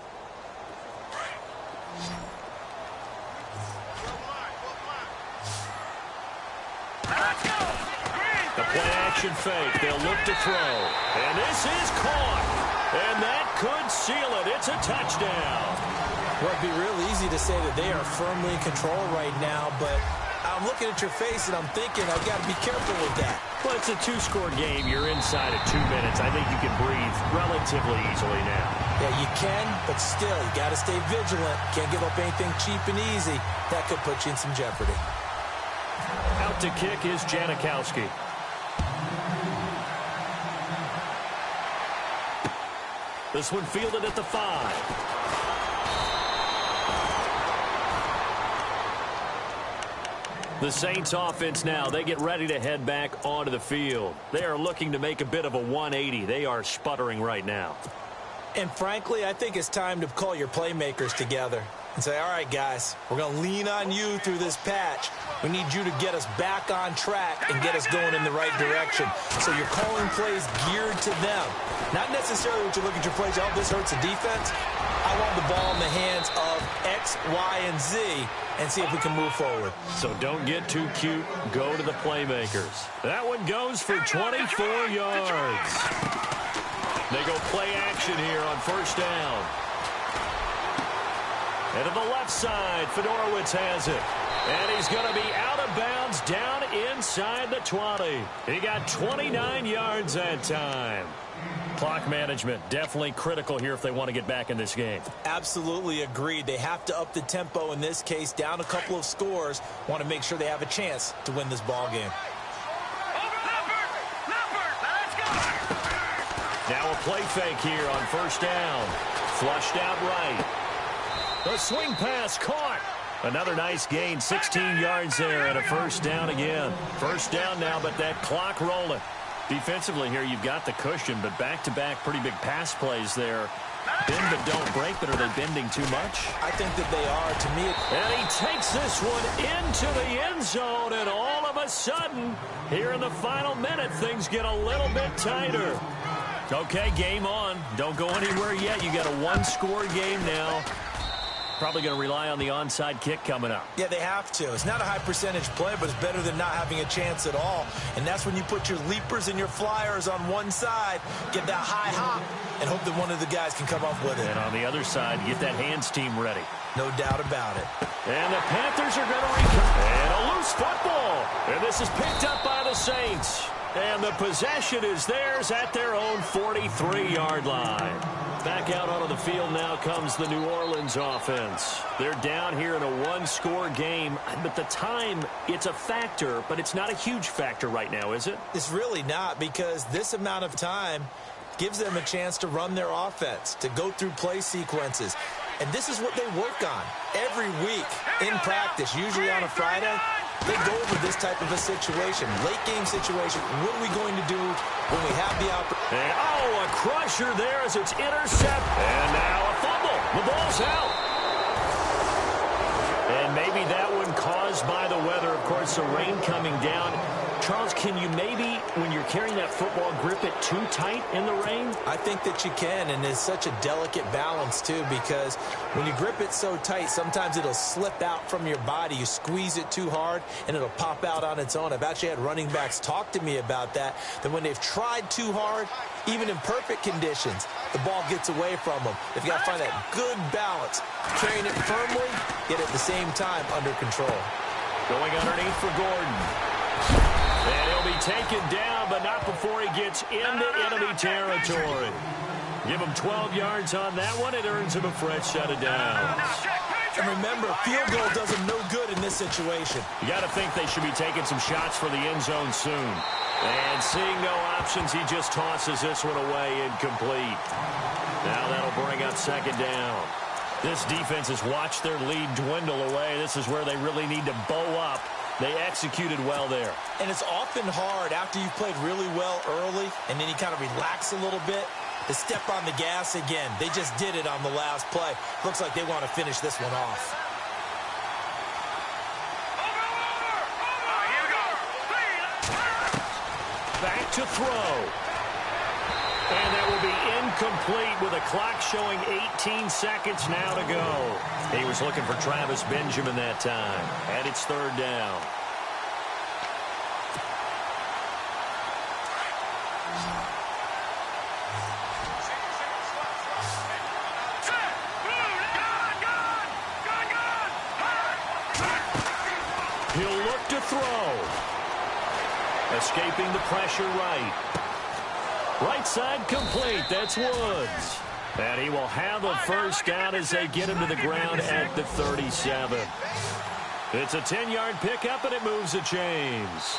[SPEAKER 2] The play-action fake. They'll look to throw. And this is caught. And that could seal it. It's a touchdown.
[SPEAKER 3] Well, it'd be real easy to say that they are firmly in control right now, but I'm looking at your face and I'm thinking I've got to be careful with that.
[SPEAKER 2] Well, it's a 2-score game. You're inside of 2 minutes. I think you can breathe relatively easily now.
[SPEAKER 3] Yeah, you can, but still, you got to stay vigilant. Can't give up anything cheap and easy. That could put you in some jeopardy.
[SPEAKER 2] Out to kick is Janikowski. This one fielded at the 5. The Saints offense now, they get ready to head back onto the field. They are looking to make a bit of a 180. They are sputtering right now.
[SPEAKER 3] And frankly, I think it's time to call your playmakers together and say, all right, guys, we're going to lean on you through this patch. We need you to get us back on track and get us going in the right direction. So you're calling plays geared to them. Not necessarily what you look at your plays, oh, this hurts the defense. I want the ball in the hands of X, Y, and Z and see if we can move forward.
[SPEAKER 2] So don't get too cute. Go to the playmakers. That one goes for 24 yards. They go play action here on first down. And to the left side, Fedorowicz has it. And he's going to be out of bounds down inside the 20. He got 29 yards that time. Clock management definitely critical here if they want to get back in this game.
[SPEAKER 3] Absolutely agreed. They have to up the tempo in this case, down a couple of scores. Want to make sure they have a chance to win this ball game.
[SPEAKER 2] Now a play fake here on first down. Flushed out right. The swing pass caught. Another nice gain, 16 yards there and a first down again. First down now, but that clock rolling. Defensively here, you've got the cushion, but back-to-back pretty big pass plays there. Bend but don't break, but are they bending too much?
[SPEAKER 3] I think that they are, to me.
[SPEAKER 2] And he takes this one into the end zone, and all of a sudden, here in the final minute, things get a little bit tighter. Okay, game on. Don't go anywhere yet. You got a one-score game now. Probably going to rely on the onside kick coming up.
[SPEAKER 3] Yeah, they have to. It's not a high percentage play, but it's better than not having a chance at all. And that's when you put your leapers and your flyers on one side, get that high hop, and hope that one of the guys can come up with it.
[SPEAKER 2] And on the other side, get that hands team ready.
[SPEAKER 3] No doubt about it.
[SPEAKER 2] And the Panthers are going to recover. And a loose football. And this is picked up by the Saints. And the possession is theirs at their own 43-yard line. Back out onto the field now comes the New Orleans offense. They're down here in a one-score game, but the time, it's a factor, but it's not a huge factor right now, is it?
[SPEAKER 3] It's really not, because this amount of time gives them a chance to run their offense, to go through play sequences. And this is what they work on every week in practice, usually on a Friday. They go over this type of a situation, late-game situation. What are we going to do when we have the opportunity?
[SPEAKER 2] Oh, a crusher there as it's intercepted. And now a fumble. The ball's out. And maybe that one caused by the weather. Of course, the rain coming down. Charles, can you maybe, when you're carrying that football, grip it too tight in the rain?
[SPEAKER 3] I think that you can, and it's such a delicate balance, too, because when you grip it so tight, sometimes it'll slip out from your body. You squeeze it too hard, and it'll pop out on its own. I've actually had running backs talk to me about that when they've tried too hard, even in perfect conditions, the ball gets away from them. They've got to find that good balance, carrying it firmly, yet at the same time under control.
[SPEAKER 2] Going underneath for Gordon. And he'll be taken down, but not before he gets into enemy territory. Give him 12 yards on that one. It earns him a fresh set of downs.
[SPEAKER 3] And remember, field goal does him no good in this situation.
[SPEAKER 2] You got to think they should be taking some shots for the end zone soon. And seeing no options, he just tosses this one away incomplete. Now that'll bring up second down. This defense has watched their lead dwindle away. This is where they really need to bow up. They executed well there.
[SPEAKER 3] And it's often hard after you've played really well early and then you kind of relax a little bit to step on the gas again. They just did it on the last play. Looks like they want to finish this one off.
[SPEAKER 2] Back to throw. And that will be incomplete with a clock showing 18 seconds now to go. He was looking for Travis Benjamin that time. And it's third down. He'll look to throw. Escaping the pressure right. Right side complete. That's Woods. And he will have a first down as they get him to the ground at the 37. It's a 10-yard pickup, and it moves the chains.